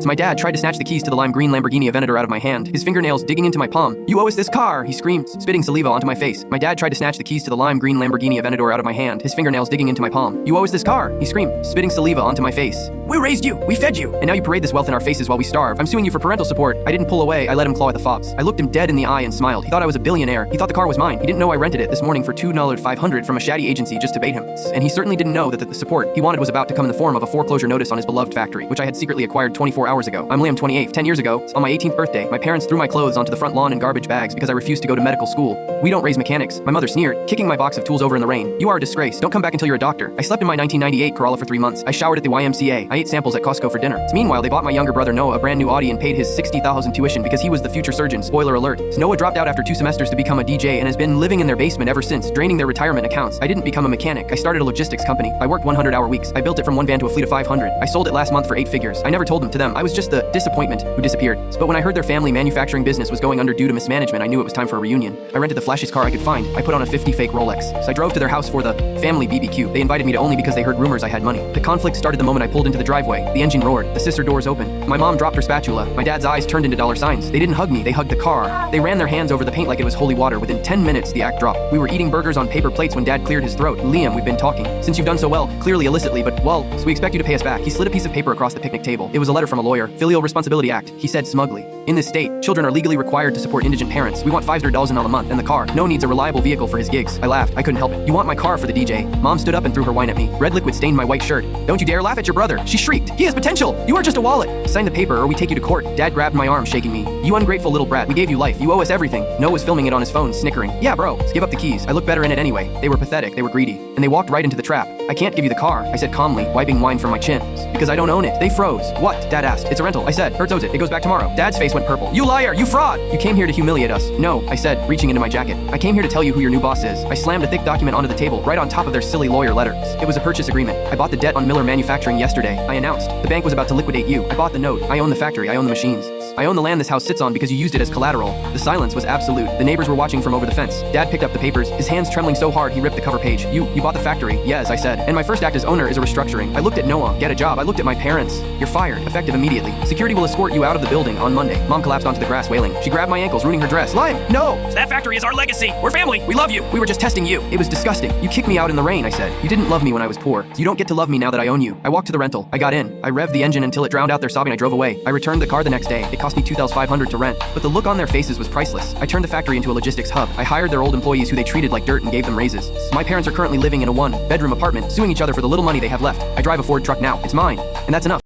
My dad tried to snatch the keys to the lime green Lamborghini Aventador out of my hand, his fingernails digging into my palm. "You owe us this car," he screamed, spitting saliva onto my face. My dad tried to snatch the keys to the lime green Lamborghini Aventador out of my hand, his fingernails digging into my palm. "You owe us this car," he screamed, spitting saliva onto my face. "We raised you, we fed you, and now you parade this wealth in our faces while we starve. I'm suing you for parental support." I didn't pull away, I let him claw at the fobs. I looked him dead in the eye and smiled. He thought I was a billionaire. He thought the car was mine. He didn't know I rented it this morning for $2,500 from a shady agency just to bait him. And he certainly didn't know that the support he wanted was about to come in the form of a foreclosure notice on his beloved factory, which I had secretly acquired 24 hours ago. I'm Liam, 28. 10 years ago, on my 18th birthday, my parents threw my clothes onto the front lawn in garbage bags because I refused to go to medical school. "We don't raise mechanics," my mother sneered, kicking my box of tools over in the rain. "You are a disgrace. Don't come back until you're a doctor." I slept in my 1998 Corolla for 3 months. I showered at the YMCA. I ate samples at Costco for dinner. Meanwhile, they bought my younger brother Noah a brand new Audi and paid his $60,000 tuition because he was the future surgeon. Spoiler alert. Noah dropped out after 2 semesters to become a DJ and has been living in their basement ever since, draining their retirement accounts. I didn't become a mechanic. I started a logistics company. I worked 100-hour weeks. I built it from one van to a fleet of 500. I sold it last month for 8 figures. I never told them to them. I was just the disappointment who disappeared. But when I heard their family manufacturing business was going under due to mismanagement, I knew it was time for a reunion. I rented the flashiest car I could find. I put on a 50 fake Rolex. So I drove to their house for the family BBQ. They invited me to only because they heard rumors I had money. The conflict started the moment I pulled into the driveway. The engine roared. The sister doors opened. My mom dropped her spatula. My dad's eyes turned into dollar signs. They didn't hug me. They hugged the car. They ran their hands over the paint like it was holy water. Within 10 minutes, the act dropped. We were eating burgers on paper plates when Dad cleared his throat. "Liam, we've been talking. Since you've done so well, clearly illicitly, but well, so we expect you to pay us back." He slid a piece of paper across the picnic table. It was a letter from a lawyer. "Filial Responsibility Act," he said smugly. "In this state, children are legally required to support indigent parents. We want $500 a month, and the car. No needs a reliable vehicle for his gigs." I laughed. I couldn't help it. "You want my car for the DJ?" Mom stood up and threw her wine at me. Red liquid stained my white shirt. "Don't you dare laugh at your brother," she shrieked. "He has potential. You are just a wallet. Sign the paper or we take you to court." Dad grabbed my arm, shaking me. "You ungrateful little brat. We gave you life. You owe us everything." Noah was filming it on his phone, snickering. "Yeah, bro. Give up the keys. I look better in it anyway." They were pathetic. They were greedy. And they walked right into the trap. "I can't give you the car," I said calmly, wiping wine from my chin. "Because I don't own it." They froze. "What?" Dad asked. "It's a rental." I said. "Hertz owes it. It goes back tomorrow." Dad's face went purple. "You liar! You fraud! You came here to humiliate us." "No," I said, reaching into my jacket. "I came here to tell you who your new boss is." I slammed a thick document onto the table, right on top of their silly lawyer letters. It was a purchase agreement. "I bought the debt on Miller Manufacturing yesterday," I announced. "The bank was about to liquidate you. I bought the note. I own the factory. I own the machines. I own the land this house sits on because you used it as collateral." The silence was absolute. The neighbors were watching from over the fence. Dad picked up the papers, his hands trembling so hard he ripped the cover page. You bought the factory?" "Yes," I said. "And my first act as owner is a restructuring." I looked at Noah. "Get a job." I looked at my parents. "You're fired, effective immediately. Security will escort you out of the building on Monday." Mom collapsed onto the grass wailing. She grabbed my ankles, ruining her dress. "Lime, no! That factory is our legacy. We're family. We love you. We were just testing you." It was disgusting. "You kicked me out in the rain," I said. "You didn't love me when I was poor. You don't get to love me now that I own you." I walked to the rental. I got in. I revved the engine until it drowned out their sobbing. I drove away. I returned the car the next day. It cost me $2,500 to rent, but the look on their faces was priceless. I turned the factory into a logistics hub. I hired their old employees who they treated like dirt and gave them raises. My parents are currently living in a 1-bedroom apartment, suing each other for the little money they have left. I drive a Ford truck now. It's mine. And that's enough.